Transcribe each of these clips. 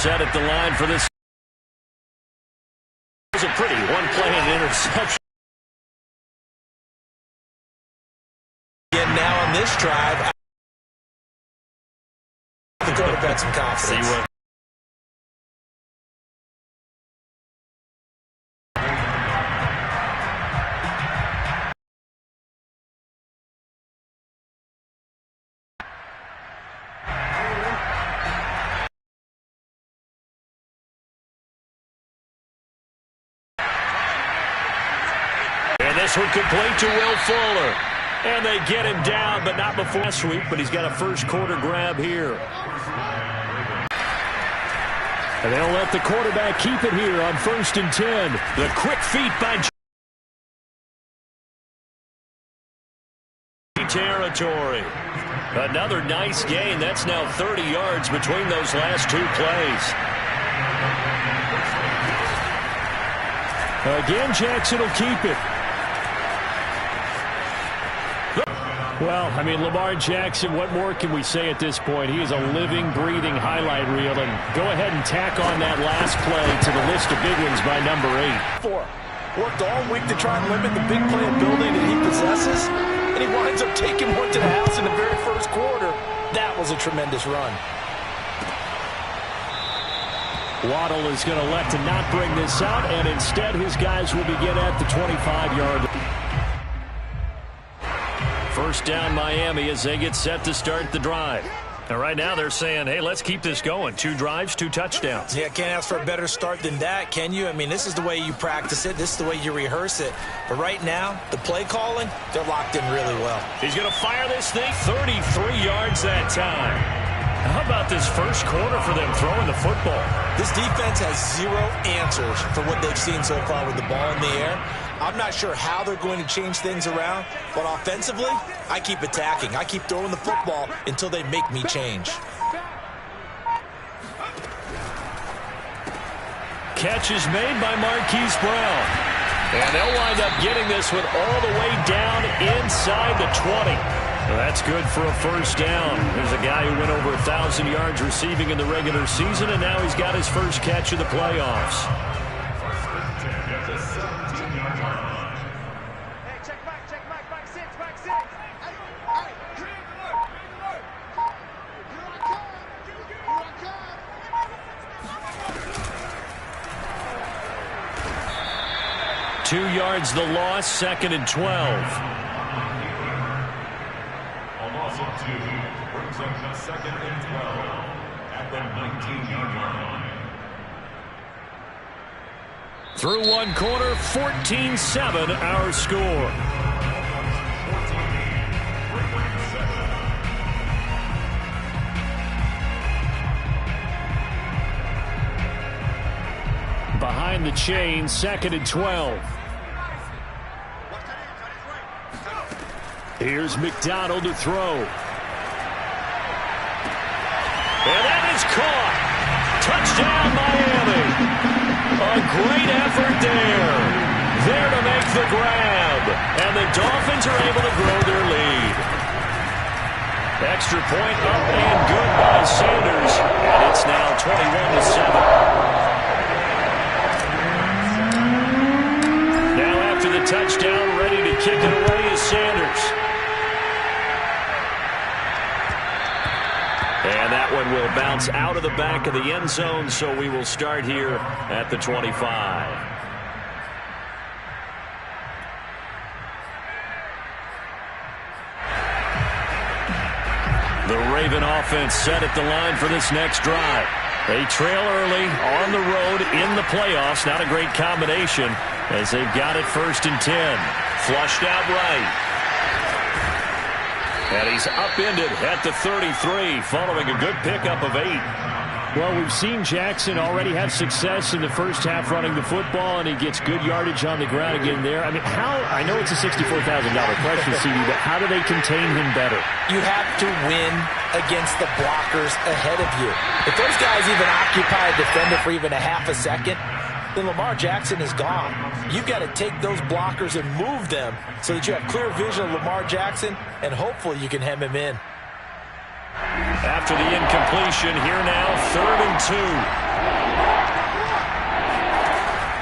set at the line for this. It was a pretty one play and interception. And now on this drive, the quarterback some confidence. See what. This one complete to Will Fuller. And they get him down, but not before last week. But he's got a first quarter grab here. And they'll let the quarterback keep it here on 1st and 10. The quick feet by territory. Another nice gain. That's now 30 yards between those last two plays. Again, Jackson will keep it. Well, I mean, Lamar Jackson, what more can we say at this point? He is a living, breathing highlight reel. And go ahead and tack on that last play to the list of big ones by number 8. Worked all week to try and limit the big play ability that he possesses. And he winds up taking one to the house in the very first quarter. That was a tremendous run. Waddle is going to elect to not bring this out. And instead, his guys will begin at the 25-yard line. First down Miami as they get set to start the drive. And right now they're saying, hey, let's keep this going. 2 drives, 2 touchdowns. Yeah, can't ask for a better start than that, can you? I mean, this is the way you practice it. This is the way you rehearse it. But right now, the play calling, they're locked in really well. He's going to fire this thing 33 yards that time. How about this first quarter for them throwing the football? This defense has 0 answers for what they've seen so far with the ball in the air. I'm not sure how they're going to change things around, but offensively, I keep attacking. I keep throwing the football until they make me change. Catch is made by Marquise Brown. And they'll wind up getting this one all the way down inside the 20. Well, that's good for a first down. There's a guy who went over 1,000 yards receiving in the regular season, and now he's got his first catch of the playoffs. 2 yards the loss, 2nd and 12. A loss of 2 brings up the 2nd and 12 at the 19-yard line. Through one quarter, 14-7 our score. Behind the chain, 2nd and 12. Here's McDonald to throw. And that is caught. Touchdown, Miami. A great effort there. There to make the grab. And the Dolphins are able to grow their lead. Extra point up and good by Sanders. And it's now 21-7. Now after the touchdown, ready to kick it away is Sanders. And that one will bounce out of the back of the end zone, so we will start here at the 25. The Raven offense set at the line for this next drive. They trail early on the road in the playoffs. Not a great combination as they've got it 1st and 10. Flushed out right. And he's upended at the 33 following a good pickup of 8. Well, we've seen Jackson already have success in the first half running the football, and he gets good yardage on the ground again there. I mean, I know it's a $64,000 question, CD, but how do they contain him better? You have to win against the blockers ahead of you. If those guys even occupy a defender for even a half a second, then Lamar Jackson is gone. You've got to take those blockers and move them so that you have clear vision of Lamar Jackson, and hopefully you can hem him in. After the incompletion, here now, 3rd and 2.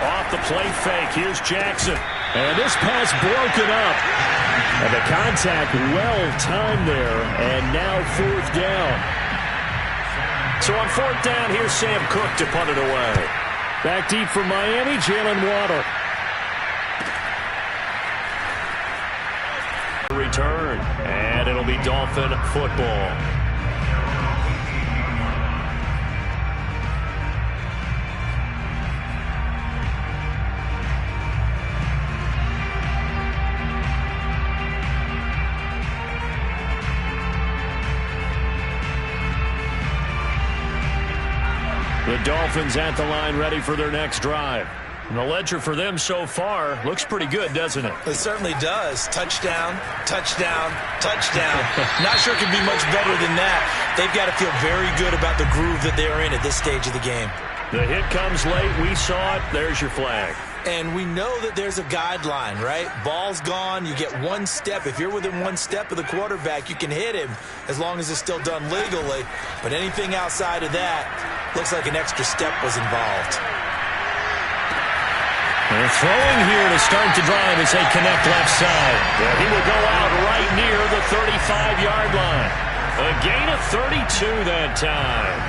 Off the play fake, here's Jackson. And this pass broken up. And the contact well-timed there, and now 4th down. So on 4th down, here's Sam Cook to punt it away. Back deep for Miami, Jalen Waddle. Return, and it'll be Dolphin football. The Dolphins at the line ready for their next drive. And the ledger for them so far looks pretty good, doesn't it? It certainly does. Touchdown, touchdown, touchdown. Not sure it can be much better than that. They've got to feel very good about the groove that they're in at this stage of the game. The hit comes late. We saw it. There's your flag. And we know that there's a guideline, right? Ball's gone. You get 1 step. If you're within 1 step of the quarterback, you can hit him as long as it's still done legally. But anything outside of that looks like an extra step was involved. They're throwing here to start the drive as they connect left side. Yeah, he will go out right near the 35-yard line. A gain of 32 that time.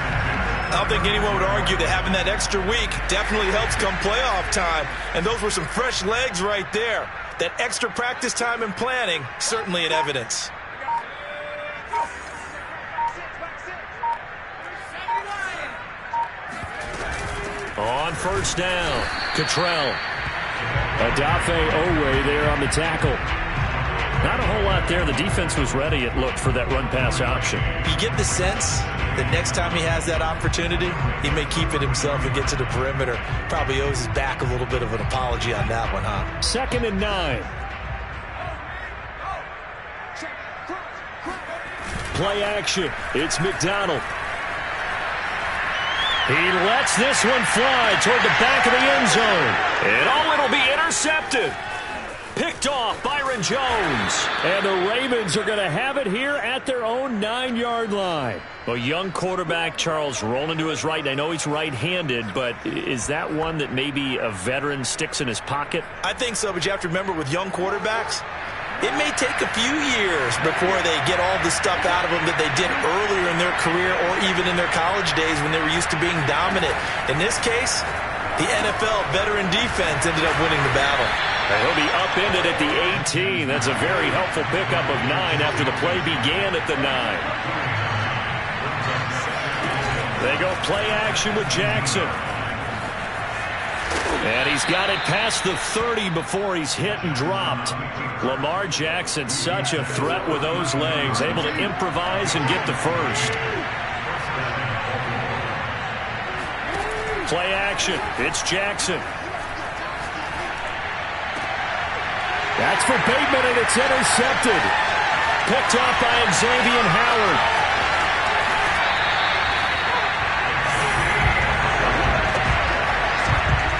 I don't think anyone would argue that having that extra week definitely helps come playoff time. And those were some fresh legs right there. That extra practice time and planning, certainly in evidence. On 1st down, Cottrell. Adafe Owe there on the tackle. Not a whole lot there. The defense was ready, it looked, for that run-pass option. You get the sense that next time he has that opportunity, he may keep it himself and get to the perimeter. Probably owes his back a little bit of an apology on that one, huh? 2nd and 9. Play action. It's McDonald. He lets this one fly toward the back of the end zone. And it'll be intercepted. Picked off Byron Jones. And the Ravens are going to have it here at their own 9-yard line. A young quarterback, Charles, rolling to his right. And I know he's right-handed, but is that one that maybe a veteran sticks in his pocket? I think so, but you have to remember with young quarterbacks, it may take a few years before they get all the stuff out of them that they did earlier in their career or even in their college days when they were used to being dominant. In this case, the NFL veteran defense ended up winning the battle. And he'll be upended at the 18. That's a very helpful pickup of 9 after the play began at the 9. They go play action with Jackson. And he's got it past the 30 before he's hit and dropped. Lamar Jackson, such a threat with those legs, able to improvise and get the first. Play action. It's Jackson. That's for Bateman, and it's intercepted. Picked off by Xavier Howard.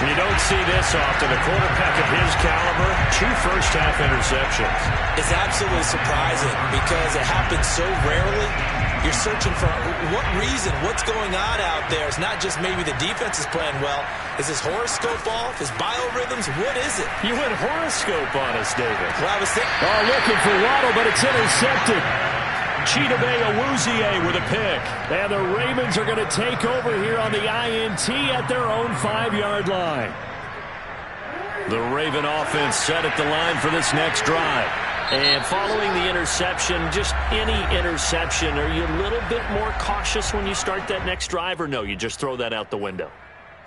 You don't see this often. A quarterback of his caliber, 2 first-half interceptions. It's absolutely surprising because it happens so rarely. You're searching for what reason, what's going on out there. It's not just maybe the defense is playing well. Is his horoscope off? His biorhythms? What is it? You went horoscope on us, David. Well, I was thinking. Oh, looking for Waddle, but it's intercepted. Chidobe Awuzie with a pick. And the Ravens are going to take over here on the INT at their own 5-yard line. The Raven offense set at the line for this next drive. And following the interception, just any interception, are you a little bit more cautious when you start that next drive, or no, you just throw that out the window?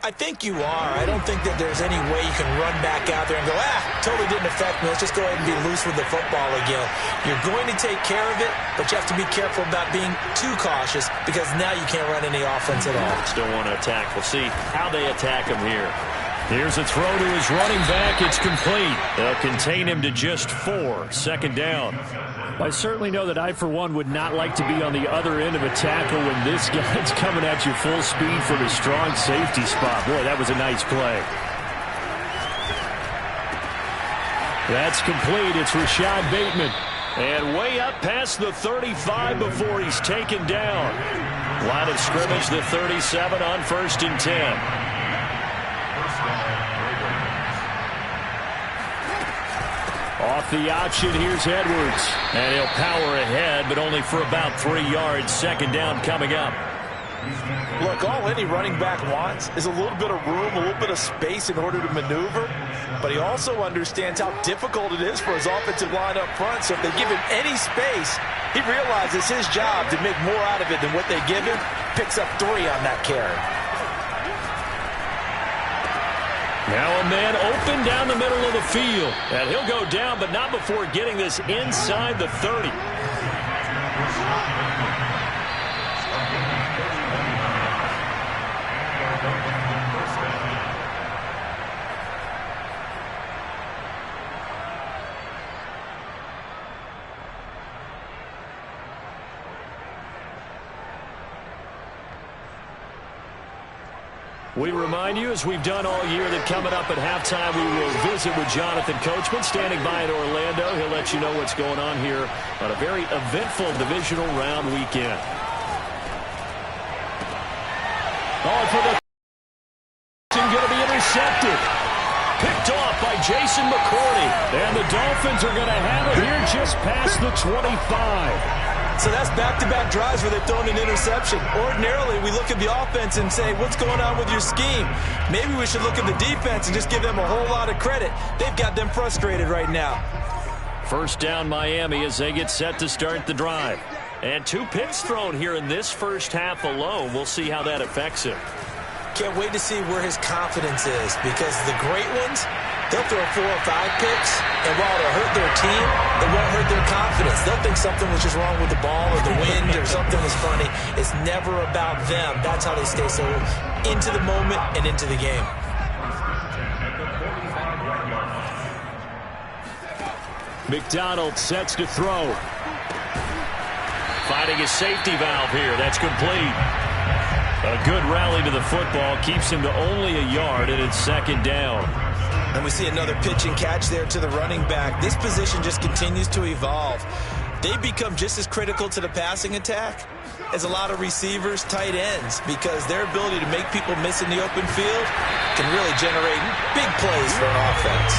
I think you are. I don't think that there's any way you can run back out there and go, totally didn't affect me. Let's just go ahead and be loose with the football again. You're going to take care of it, but you have to be careful about being too cautious because now you can't run any offense at all. Still want to attack. We'll see how they attack him here. Here's a throw to his running back. It's complete. They'll contain him to just 4. 2nd down. I certainly know that I, for one, would not like to be on the other end of a tackle when this guy's coming at you full speed from a strong safety spot. Boy, that was a nice play. That's complete. It's Rashad Bateman. And way up past the 35 before he's taken down. Line of scrimmage, the 37 on 1st and 10. Off the option, here's Edwards. And he'll power ahead, but only for about 3 yards. 2nd down coming up. Look, all any running back wants is a little bit of room, a little bit of space in order to maneuver. But he also understands how difficult it is for his offensive line up front. So if they give him any space, he realizes his job to make more out of it than what they give him. Picks up 3 on that carry. Now a man open down the middle of the field. And he'll go down, but not before getting this inside the 30. We remind you, as we've done all year, that coming up at halftime, we will visit with Jonathan Coachman, standing by in Orlando. He'll let you know what's going on here on a very eventful divisional round weekend. Oh, for the going to be intercepted. Picked off by Jason McCourty. And the Dolphins are going to have it here just past the 25. So that's back-to-back drives where they've thrown an interception. Ordinarily, we look at the offense and say, what's going on with your scheme? Maybe we should look at the defense and just give them a whole lot of credit. They've got them frustrated right now. 1st down Miami as they get set to start the drive. And 2 picks thrown here in this first half alone. We'll see how that affects him. Can't wait to see where his confidence is, because the great ones, they'll throw 4 or 5 picks, and while it'll hurt their team, it won't hurt their confidence. They'll think something was just wrong with the ball or the wind or something was funny. It's never about them. That's how they stay so into the moment and into the game. McDonald sets to throw. Finding a safety valve here. That's complete. A good rally to the football keeps him to only a yard, and it's 2nd down. And we see another pitch and catch there to the running back. This position just continues to evolve. They become just as critical to the passing attack as a lot of receivers, tight ends, because their ability to make people miss in the open field can really generate big plays for an offense.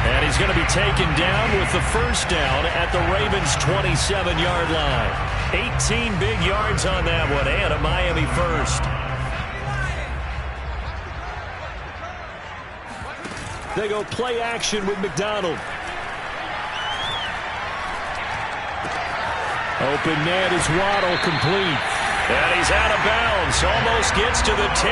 And he's going to be taken down with the 1st down at the Ravens' 27-yard line. 18 big yards on that one, and a Miami first. They go play action with McDonald. Open net is Waddle, complete. And he's out of bounds. Almost gets to the 10.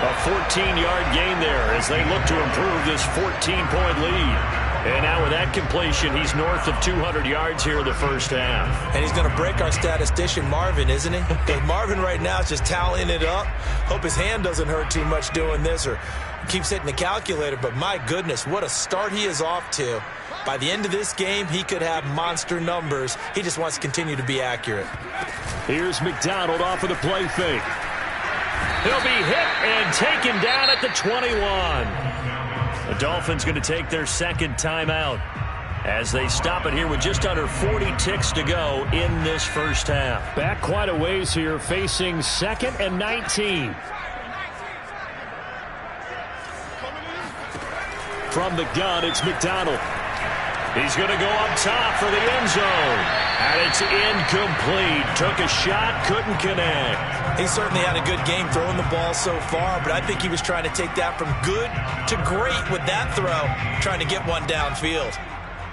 A 14-yard gain there as they look to improve this 14-point lead. And now with that completion, he's north of 200 yards here in the first half. And he's going to break our statistician, Marvin, isn't he? Because Marvin right now is just tallying it up. Hope his hand doesn't hurt too much doing this or keeps hitting the calculator. But my goodness, what a start he is off to. By the end of this game, he could have monster numbers. He just wants to continue to be accurate. Here's McDonald off of the play fake. He'll be hit and taken down at the 21. The Dolphins going to take their 2nd timeout as they stop it here with just under 40 ticks to go in this first half. Back quite a ways here, facing 2nd and 19. From the gun, it's McDonald. He's going to go up top for the end zone. And it's incomplete. Took a shot, couldn't connect. He certainly had a good game throwing the ball so far, but I think he was trying to take that from good to great with that throw, trying to get one downfield.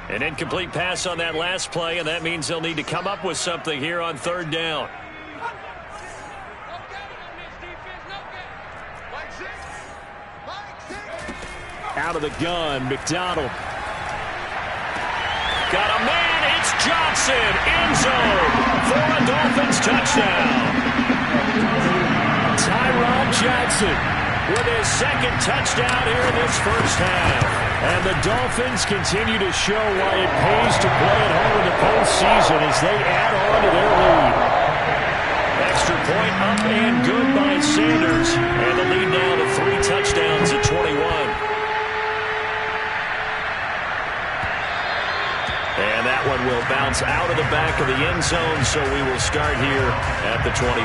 An incomplete pass on that last play, and that means they'll need to come up with something here on 3rd down. Out of the gun, McDonald. Got a man, it's Johnson, end zone for a Dolphins touchdown. Tyrod Johnson with his 2nd touchdown here in this first half. And the Dolphins continue to show why it pays to play at home in the postseason as they add on to their lead. Extra point up and good by Sanders. And the lead now to 3 touchdowns at 21. And that one will bounce bounce out of the back of the end zone, so we will start here at the 25.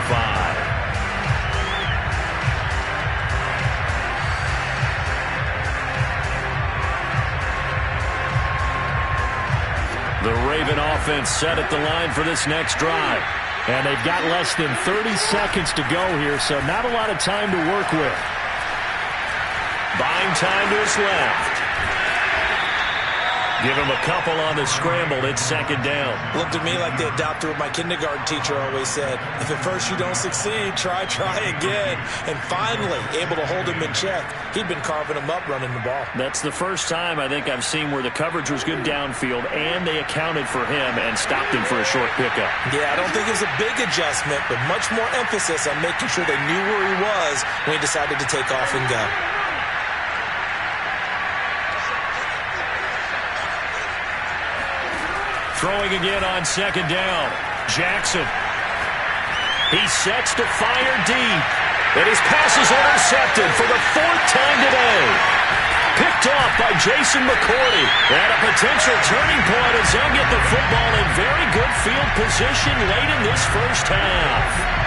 The Raven offense set at the line for this next drive. And they've got less than 30 seconds to go here, so not a lot of time to work with. Buying time to his left. Give him a couple on the scramble. It's second down. Looked to me like they adopted what my kindergarten teacher always said. If at first you don't succeed, try again. And finally, able to hold him in check. He'd been carving him up running the ball. That's the first time I think I've seen where the coverage was good downfield, and they accounted for him and stopped him for a short pickup. Yeah, I don't think it was a big adjustment, but much more emphasis on making sure they knew where he was when he decided to take off and go. Throwing again on second down. Jackson. He sets to fire deep. And his pass is intercepted for the fourth time today. Picked off by Jason McCourty. And a potential turning point as they'll get the football in very good field position late in this first half.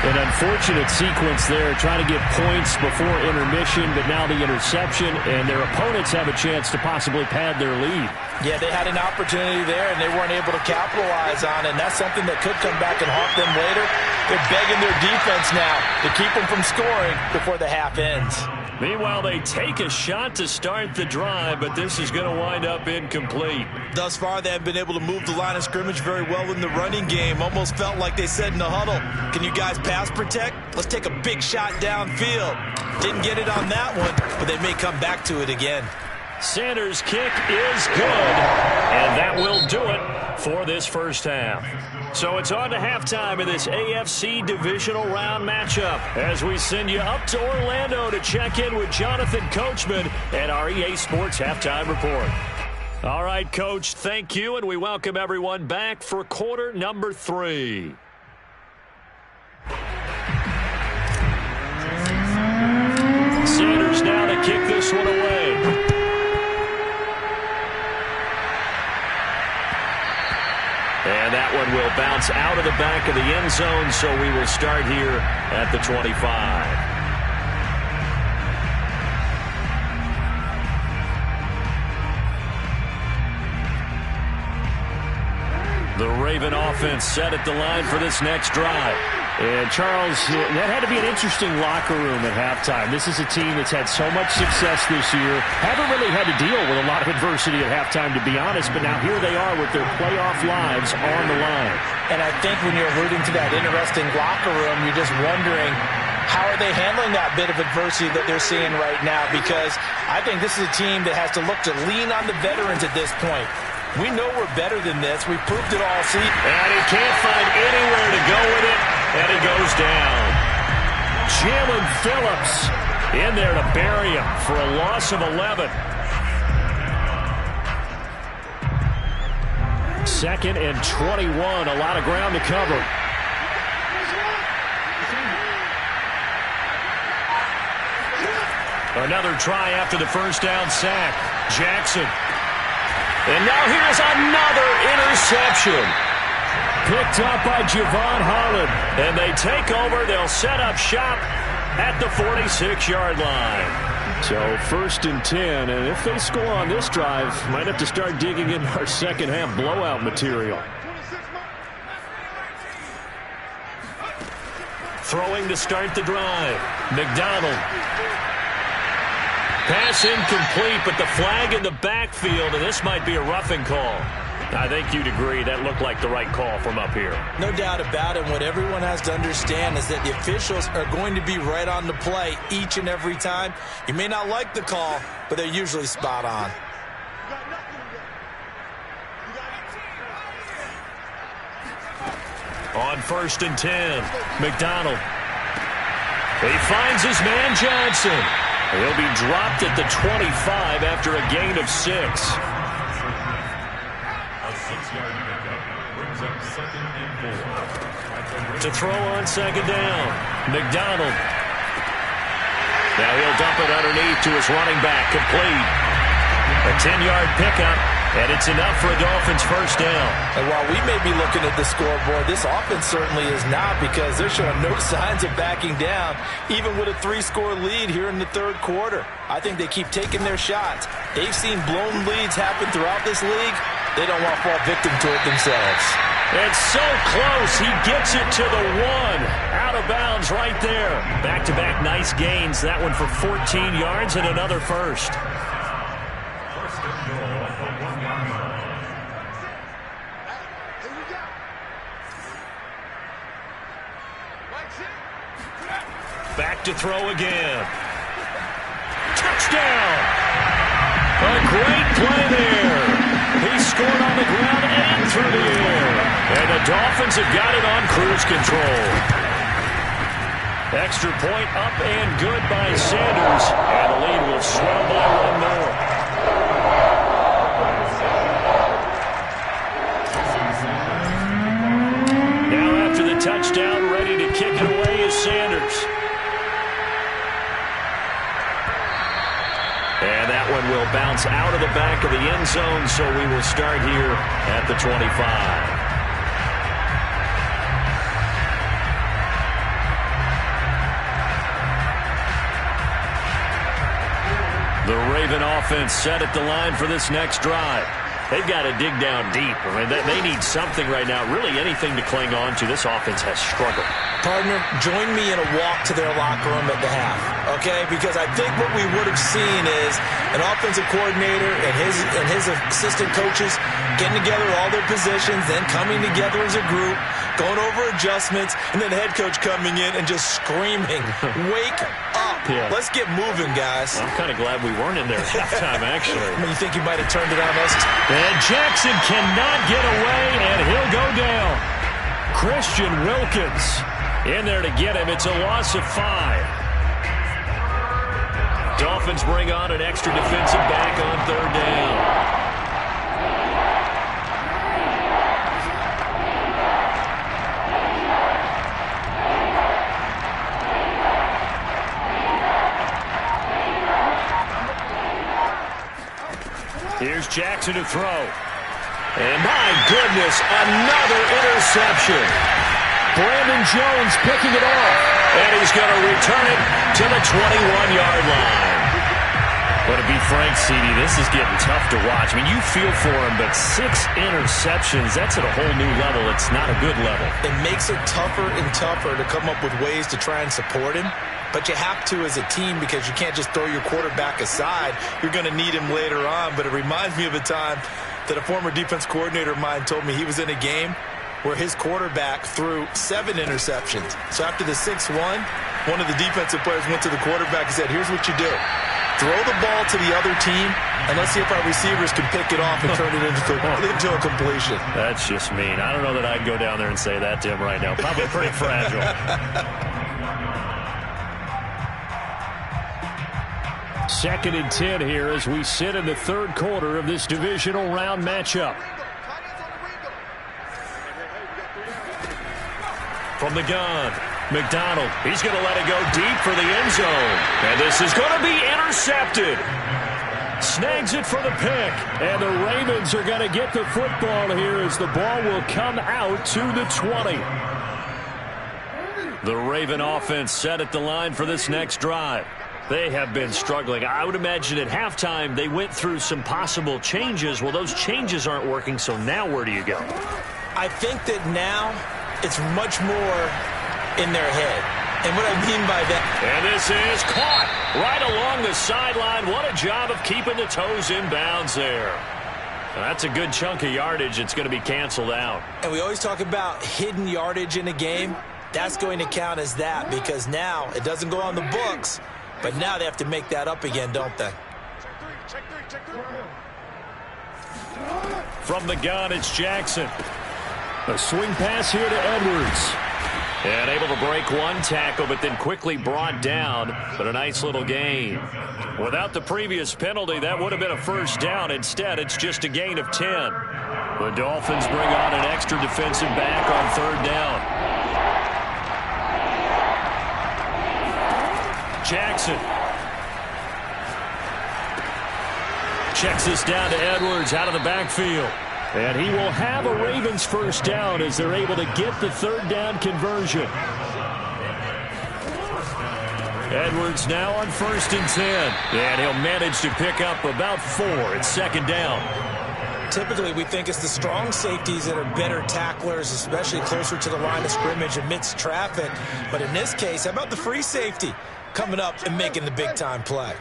An unfortunate sequence there, trying to get points before intermission, but now the interception, and their opponents have a chance to possibly pad their lead. Yeah, they had an opportunity there, and they weren't able to capitalize on it, and that's something that could come back and haunt them later. They're begging their defense now to keep them from scoring before the half ends. Meanwhile, they take a shot to start the drive, but this is going to wind up incomplete. Thus far, they have been able to move the line of scrimmage very well in the running game. Almost felt like they said in the huddle, can you guys pass protect? Let's take a big shot downfield. Didn't get it on that one, but they may come back to it again. Sanders' kick is good, and that will do it for this first half. So it's on to halftime in this AFC Divisional Round matchup as we send you up to Orlando to check in with Jonathan Coachman and our EA Sports Halftime Report. All right, Coach, thank you, and we welcome everyone back for quarter number 3. Sanders now to kick this one away. And that one will bounce out of the back of the end zone, so we will start here at the 25. The Raven offense set at the line for this next drive. And, Charles, that had to be an interesting locker room at halftime. This is a team that's had so much success this year. Haven't really had to deal with a lot of adversity at halftime, to be honest, but now here they are with their playoff lives on the line. And I think when you're alluding to that interesting locker room, you're just wondering, how are they handling that bit of adversity that they're seeing right now? Because I think this is a team that has to look to lean on the veterans at this point. We know we're better than this. We proved it all season. And he can't find anywhere to go with it, and he goes down. Jalen Phillips in there to bury him for a loss of 11. Second and 21, a lot of ground to cover. Another try after the first down sack. Jackson. And now here's another interception. Picked up by Javon Holland. And they take over. They'll set up shop at the 46-yard line. So first and 10. And if they score on this drive, might have to start digging in our second half blowout material. Throwing to start the drive. McDonald. Pass incomplete, but the flag in the backfield, and this might be a roughing call. I think you'd agree that looked like the right call from up here. No doubt about it. What everyone has to understand is that the officials are going to be right on the play each and every time. You may not like the call, but they're usually spot on. On first and 10, McDonald. He finds his man Johnson. He'll be dropped at the 25 after a gain of 6. A 6-yard pickup brings up second and 4. To throw on second down, McDonald. Now he'll dump it underneath to his running back, complete. A 10-yard pickup, And it's enough for a Dolphins first down. And while we may be looking at the scoreboard, this offense certainly is not, because they're showing no signs of backing down, even with a 3-score lead here in the third quarter. I think they keep taking their shots. They've seen blown leads happen throughout this league. They don't want to fall victim to it themselves. It's so close. He gets it to the 1. Out of bounds right there. Back-to-back nice gains. That one for 14 yards and another first. Back to throw again. Touchdown! A great play there. He scored on the ground and through the air. And the Dolphins have got it on cruise control. Extra point up and good by Sanders. And the lead will swell by 1 more. Now after the touchdown, ready to kick it away is Sanders. And that one will bounce out of the back of the end zone, so we will start here at the 25. The Raven offense set at the line for this next drive. They've got to dig down deep. I mean, they need something right now, really anything to cling on to. This offense has struggled. Partner, join me in a walk to their locker room at the half, okay? Because I think what we would have seen is an offensive coordinator and his assistant coaches getting together all their positions, then coming together as a group, going over adjustments, and then the head coach coming in and just screaming, "Wake up. Yeah. Let's get moving, guys." I'm kind of glad we weren't in there at halftime, actually. I mean, you think you might have turned it on us? And Jackson cannot get away, and he'll go down. Christian Wilkins in there to get him. It's a loss of 5. Dolphins bring on an extra defensive back on 3rd down. Here's Jackson to throw. And my goodness, another interception. Brandon Jones picking it off. And he's going to return it to the 21-yard line. But to be frank, CD, this is getting tough to watch. I mean, you feel for him, but 6 interceptions, that's at a whole new level. It's not a good level. It makes it tougher and tougher to come up with ways to try and support him. But you have to as a team, because you can't just throw your quarterback aside. You're going to need him later on. But it reminds me of a time that a former defense coordinator of mine told me he was in a game where his quarterback threw 7 interceptions. So after the 6-1, one of the defensive players went to the quarterback and said, "Here's what you do. Throw the ball to the other team, and let's see if our receivers can pick it off and turn it into a completion." That's just mean. I don't know that I'd go down there and say that to him right now. Probably pretty fragile. Second and 10 here as we sit in the third quarter of this divisional round matchup. From the gun, McDonald. He's going to let it go deep for the end zone. And this is going to be intercepted. Snags it for the pick. And the Ravens are going to get the football here as the ball will come out to the 20. The Raven offense set at the line for this next drive. They have been struggling. I would imagine at halftime they went through some possible changes. Well, those changes aren't working, so now where do you go? I think that now it's much more in their head. And what I mean by that... And this is caught right along the sideline. What a job of keeping the toes in bounds there. That's a good chunk of yardage. It's going to be canceled out. And we always talk about hidden yardage in a game. That's going to count as that, because now it doesn't go on the books. But now they have to make that up again, don't they? From the gun, it's Jackson. A swing pass here to Edwards. And able to break one tackle, but then quickly brought down. But a nice little gain. Without the previous penalty, that would have been a first down. Instead, it's just a gain of 10. The Dolphins bring on an extra defensive back on 3rd down. Jackson. Checks this down to Edwards out of the backfield. And he will have a Ravens first down as they're able to get the third down conversion. Edwards now on 1st and 10. And he'll manage to pick up about 4 at second down. Typically, we think it's the strong safeties that are better tacklers, especially closer to the line of scrimmage amidst traffic. But in this case, how about the free safety coming up and making the big-time play?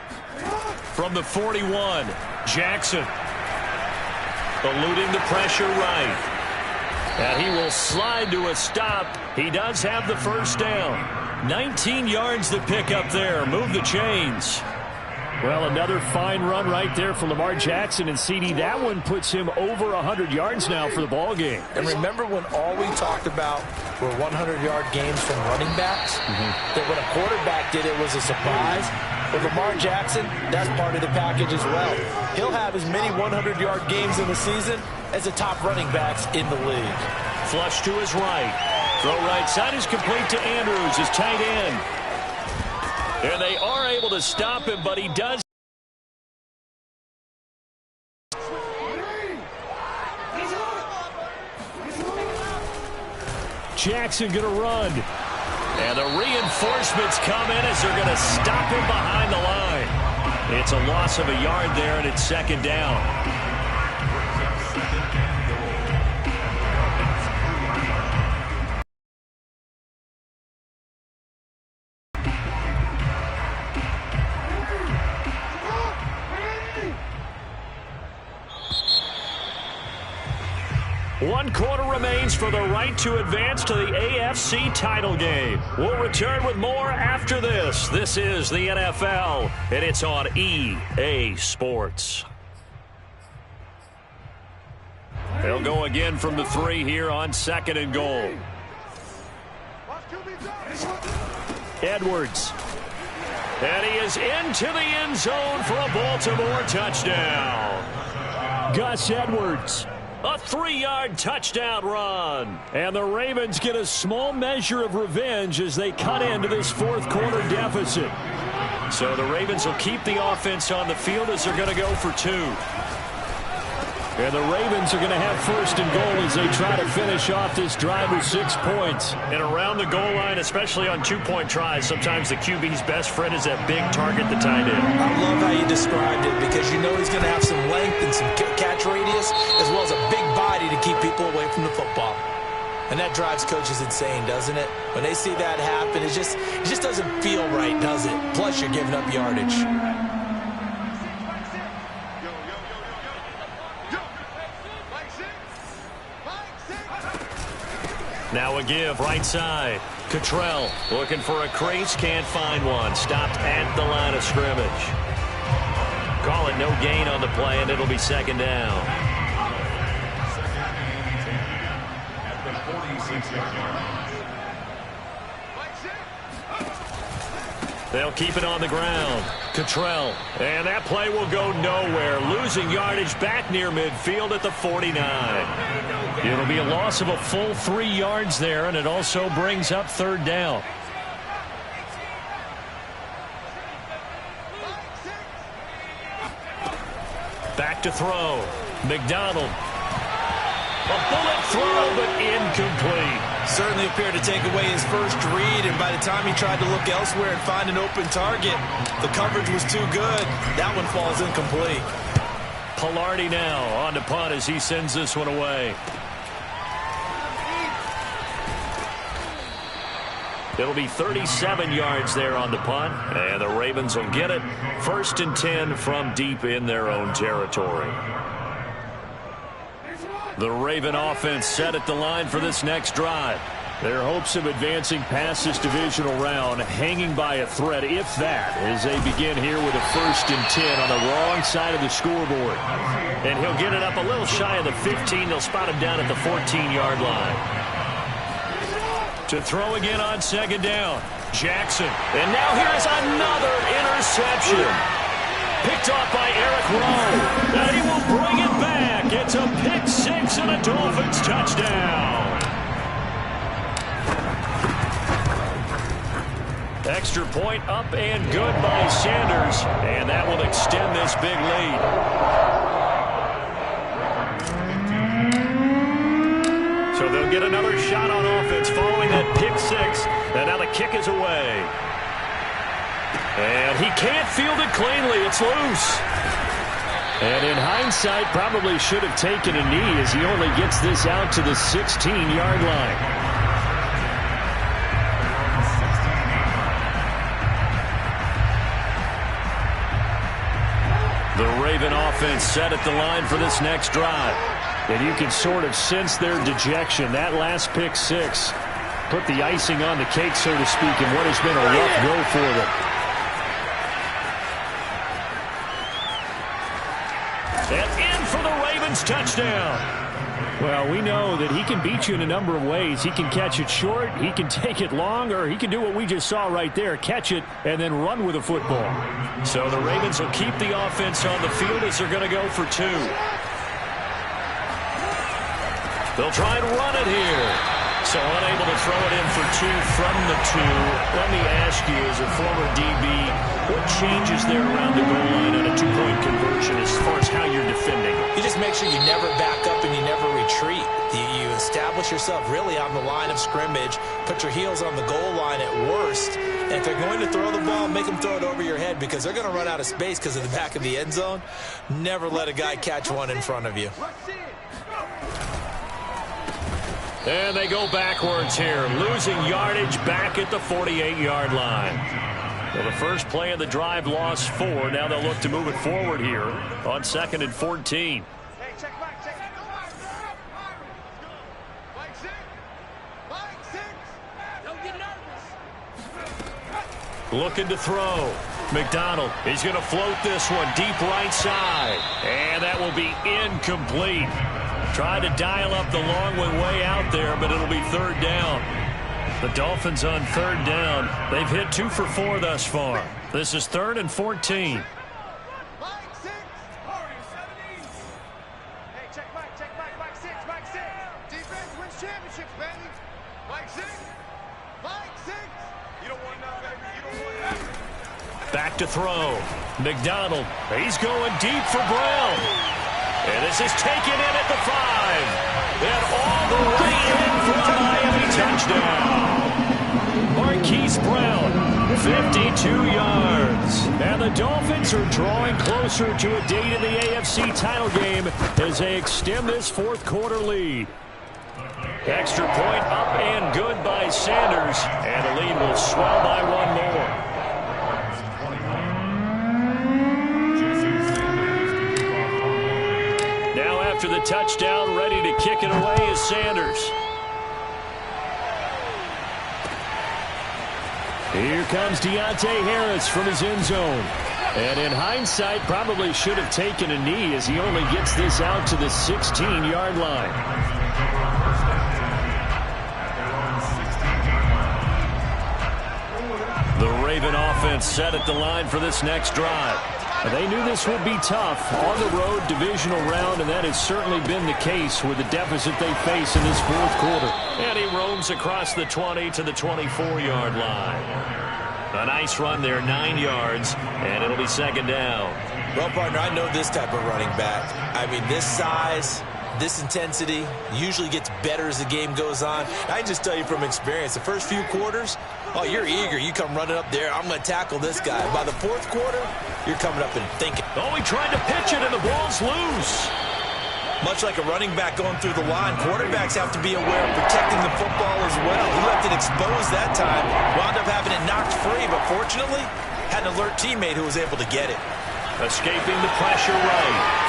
From the 41, Jackson. Eluding the pressure right. And he will slide to a stop. He does have the first down. 19 yards to pick up there. Move the chains. Well, another fine run right there for Lamar Jackson and CD. That one puts him over 100 yards now for the ball game. And remember when all we talked about were 100-yard games from running backs? That when a quarterback did it was a surprise. But Lamar Jackson, that's part of the package as well. He'll have as many 100-yard games in the season as the top running backs in the league. Flush to his right. Throw right side is complete to Andrews, his tight end. And they are able to stop him, but he does. Jackson going to run. And the reinforcements come in as they're going to stop him behind the line. It's a loss of a yard there, and it's second down. One quarter remains for the right to advance to the AFC title game. We'll return with more after this. This is the NFL, and it's on EA Sports. They'll go again from the 3 here on 2nd and goal. Edwards. And he is into the end zone for a Baltimore touchdown. Gus Edwards. A 3-yard touchdown run. And the Ravens get a small measure of revenge as they cut into this fourth quarter deficit. So the Ravens will keep the offense on the field as they're going to go for 2. And the Ravens are going to have 1st and goal as they try to finish off this drive with 6 points. And around the goal line, especially on 2-point tries, sometimes the QB's best friend is that big target, the tight end. I love how you described it because you know he's going to have some length and some catch radius as well as a big body to keep people away from the football. And that drives coaches insane, doesn't it? When they see that happen, it just doesn't feel right, does it? Plus, you're giving up yardage. Now a give, right side. Cottrell looking for a crease, can't find one. Stopped at the line of scrimmage. Call it no gain on the play, and it'll be second down. At the 46-yard line. They'll keep it on the ground. Cottrell. And that play will go nowhere. Losing yardage back near midfield at the 49. It'll be a loss of a full 3 yards there, and it also brings up third down. Back to throw. McDonald. A bullet throw, but incomplete. Certainly appeared to take away his first read, and by the time he tried to look elsewhere and find an open target, the coverage was too good. That one falls incomplete. Pilardi now on to punt as he sends this one away. It'll be 37 yards there on the punt, and the Ravens will get it. 1st and 10 from deep in their own territory. The Raven offense set at the line for this next drive. Their hopes of advancing past this divisional round hanging by a thread, if that, as they begin here with a 1st and 10 on the wrong side of the scoreboard. And he'll get it up a little shy of the 15. They'll spot him down at the 14-yard line. To throw again on 2nd down, Jackson. And now here's another interception. Picked off by Eric Rowe. And he will bring it back. It's a pick 6 and a Dolphins touchdown. Extra point up and good by Sanders, and that will extend this big lead. So they'll get another shot on offense following that pick six, and now the kick is away. And he can't field it cleanly. It's loose. And in hindsight, probably should have taken a knee as he only gets this out to the 16-yard line. The Raven offense set at the line for this next drive. And you can sort of sense their dejection. That last pick six put the icing on the cake, so to speak, in what has been a rough go for them. And in for the Ravens touchdown. Well, we know that he can beat you in a number of ways. He can catch it short, he can take it long, or he can do what we just saw right there, catch it and then run with the football. So the Ravens will keep the offense on the field as they're going to go for two. They'll try and run it here. So unable to throw it in for two from the two. Let me ask you, as a former DB, what changes there around the goal line on a two-point conversion as far as how you're defending? You just make sure you never back up and you never retreat. You establish yourself really on the line of scrimmage, put your heels on the goal line at worst, and if they're going to throw the ball, make them throw it over your head because they're going to run out of space because of the back of the end zone. Never let a guy catch one in front of you. And they go backwards here, losing yardage back at the 48-yard line. Well, the first play of the drive lost 4. Now they'll look to move it forward here on 2nd and 14. Looking to throw. McDonald, he's going to float this one deep right side. And that will be incomplete. Tried to dial up the long one way out there, but it'll be 3rd down. The Dolphins on 3rd down. They've hit 2 for 4 thus far. This is 3rd and 14. Back to throw. McDonald, he's going deep for Brown. And this is taken in at the 5. And all the way in for a Miami touchdown. Marquise Brown, 52 yards. And the Dolphins are drawing closer to a date in the AFC title game as they extend this 4th quarter lead. Extra point up and good by Sanders. And the lead will swell by 1 more. After the touchdown, ready to kick it away is Sanders. Here comes Deontay Harris from his end zone. And in hindsight, probably should have taken a knee as he only gets this out to the 16-yard line. The Raven offense set at the line for this next drive. They knew this would be tough on the road divisional round, and that has certainly been the case with the deficit they face in this 4th quarter. And he roams across the 20 to the 24-yard line. A nice run there, 9 yards, and it'll be 2nd down. Well, partner, I know this type of running back. I mean, this size, this intensity usually gets better as the game goes on. I can just tell you from experience, the first few quarters, oh, you're eager. You come running up there. I'm going to tackle this guy. By the 4th quarter, you're coming up and thinking. Oh, he tried to pitch it, and the ball's loose. Much like a running back going through the line, quarterbacks have to be aware of protecting the football as well. He left it exposed that time, wound up having it knocked free, but fortunately, had an alert teammate who was able to get it. Escaping the pressure right.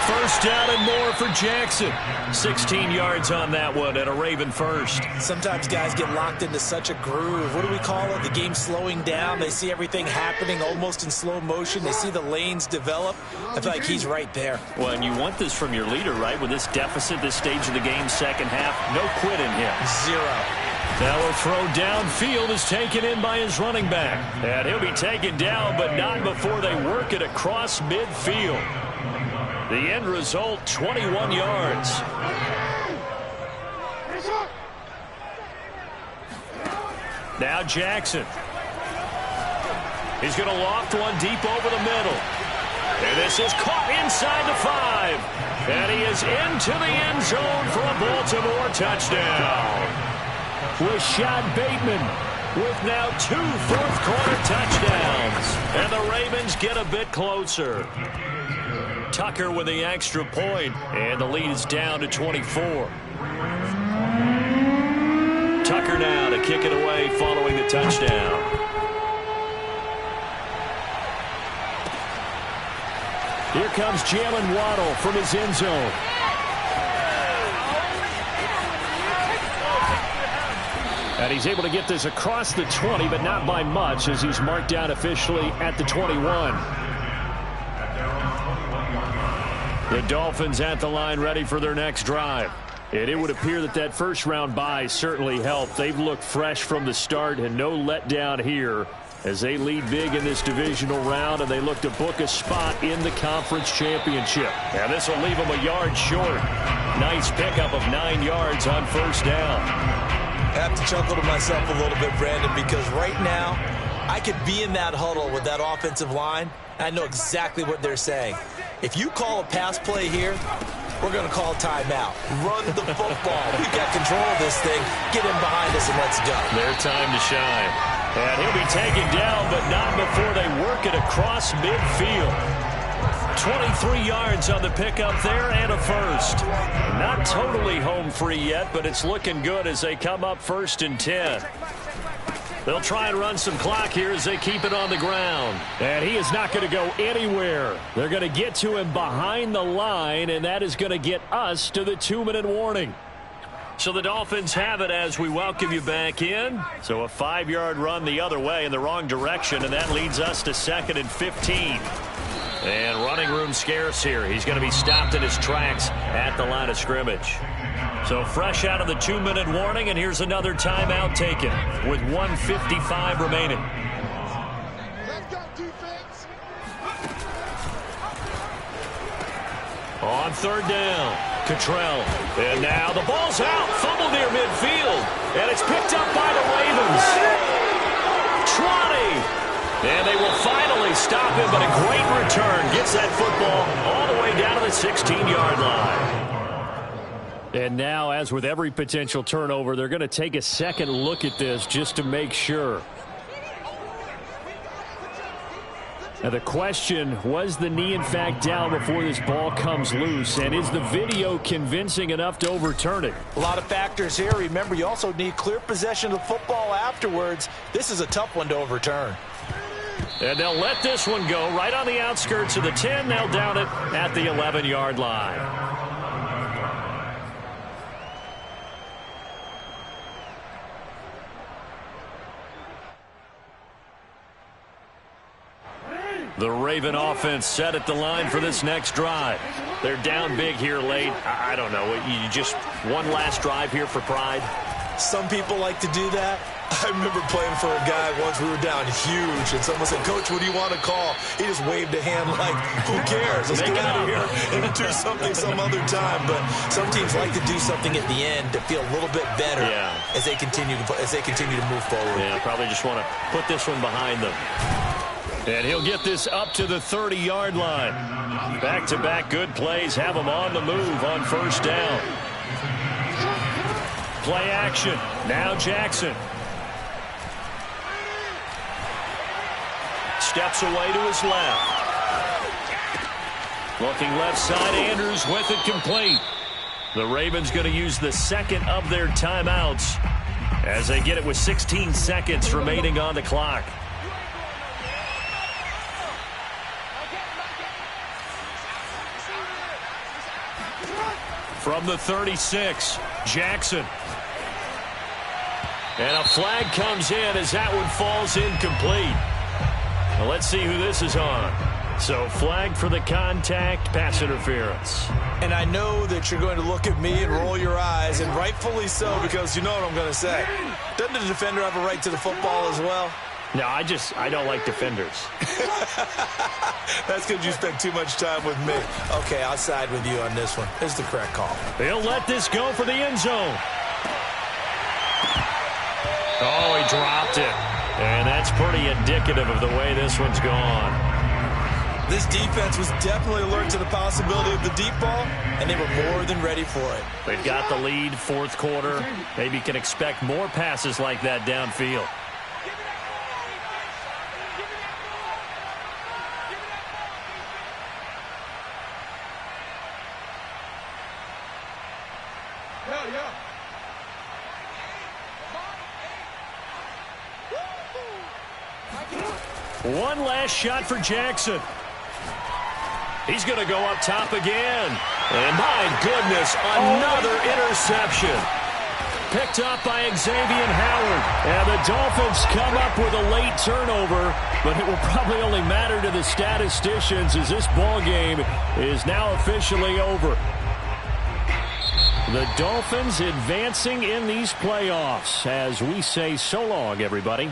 1st down and more for Jackson. 16 yards on that one and a Raven first. Sometimes guys get locked into such a groove. What do we call it? The game slowing down. They see everything happening almost in slow motion. They see the lanes develop. I feel like he's right there. Well, and you want this from your leader, right? With this deficit, this stage of the game, 2nd half, no quit in him. 0. Now a throw downfield is taken in by his running back. And he'll be taken down, but not before they work it across midfield. The end result, 21 yards. Now Jackson. He's going to loft one deep over the middle. And this is caught inside the 5. And he is into the end zone for a Baltimore touchdown. Rashad Bateman with now 2 fourth-quarter touchdowns. And the Ravens get a bit closer. Tucker with the extra point, and the lead is down to 24. Tucker now to kick it away following the touchdown. Here comes Jalen Waddle from his end zone. And he's able to get this across the 20, but not by much, as he's marked down officially at the 21. The Dolphins at the line ready for their next drive. And it would appear that that first-round bye certainly helped. They've looked fresh from the start and no letdown here as they lead big in this divisional round, and they look to book a spot in the conference championship. And this will leave them a yard short. Nice pickup of 9 yards on first down. I have to chuckle to myself a little bit, Brandon, because right now I could be in that huddle with that offensive line, and I know exactly what they're saying. If you call a pass play here, we're going to call timeout. Run the football. We've got control of this thing. Get in behind us and let's go. Their time to shine. And he'll be taken down, but not before they work it across midfield. 23 yards on the pickup there and a first. Not totally home free yet, but it's looking good as they come up 1st and 10. They'll try and run some clock here as they keep it on the ground. And he is not going to go anywhere. They're going to get to him behind the line, and that is going to get us to the 2-minute warning. So the Dolphins have it as we welcome you back in. So a 5-yard run the other way in the wrong direction, and that leads us to 2nd and 15. And running room scarce here. He's going to be stopped in his tracks at the line of scrimmage. So fresh out of the 2-minute warning, and here's another timeout taken with 1:55 remaining. Let's go, defense. On 3rd down, Cottrell. And now the ball's out. Fumble near midfield. And it's picked up by the Ravens. Trotty. And they will finally stop him, but a great return. Gets that football all the way down to the 16-yard line. And now, as with every potential turnover, they're going to take a second look at this just to make sure. Now the question, was the knee in fact down before this ball comes loose? And is the video convincing enough to overturn it? A lot of factors here. Remember, you also need clear possession of the football afterwards. This is a tough one to overturn. And they'll let this one go right on the outskirts of the 10. They'll down it at the 11-yard line. The Raven offense set at the line for this next drive. They're down big here late. I don't know. You just one last drive here for pride? Some people like to do that. I remember playing for a guy once. We were down huge, and someone said, "Coach, what do you want to call?" He just waved a hand like, "Who cares? Let's get out of here and do something some other time." But some teams like to do something at the end to feel a little bit better as they continue to move forward. Yeah, probably just want to put this one behind them. And he'll get this up to the 30-yard line. Back-to-back good plays have him on the move on first down. Play action. Now Jackson. Steps away to his left. Looking left side, Andrews with it complete. The Ravens going to use the second of their timeouts as they get it with 16 seconds remaining on the clock. From the 36, Jackson. And a flag comes in as that one falls incomplete. Well, let's see who this is on. So flag for the contact, pass interference. And I know that you're going to look at me and roll your eyes, and rightfully so, because you know what I'm going to say. Doesn't the defender have a right to the football as well? No, I don't like defenders. That's because you spent too much time with me. Okay, I'll side with you on this one. It's the correct call. They'll let this go for the end zone. Oh, he dropped it. And that's pretty indicative of the way this one's gone. This defense was definitely alert to the possibility of the deep ball, and they were more than ready for it. They've got the lead, fourth quarter. Maybe can expect more passes like that downfield. One last shot for Jackson. He's going to go up top again. And my goodness, another interception. Picked up by Xavier Howard. And the Dolphins come up with a late turnover, but it will probably only matter to the statisticians as this ball game is now officially over. The Dolphins advancing in these playoffs as we say so long, everybody.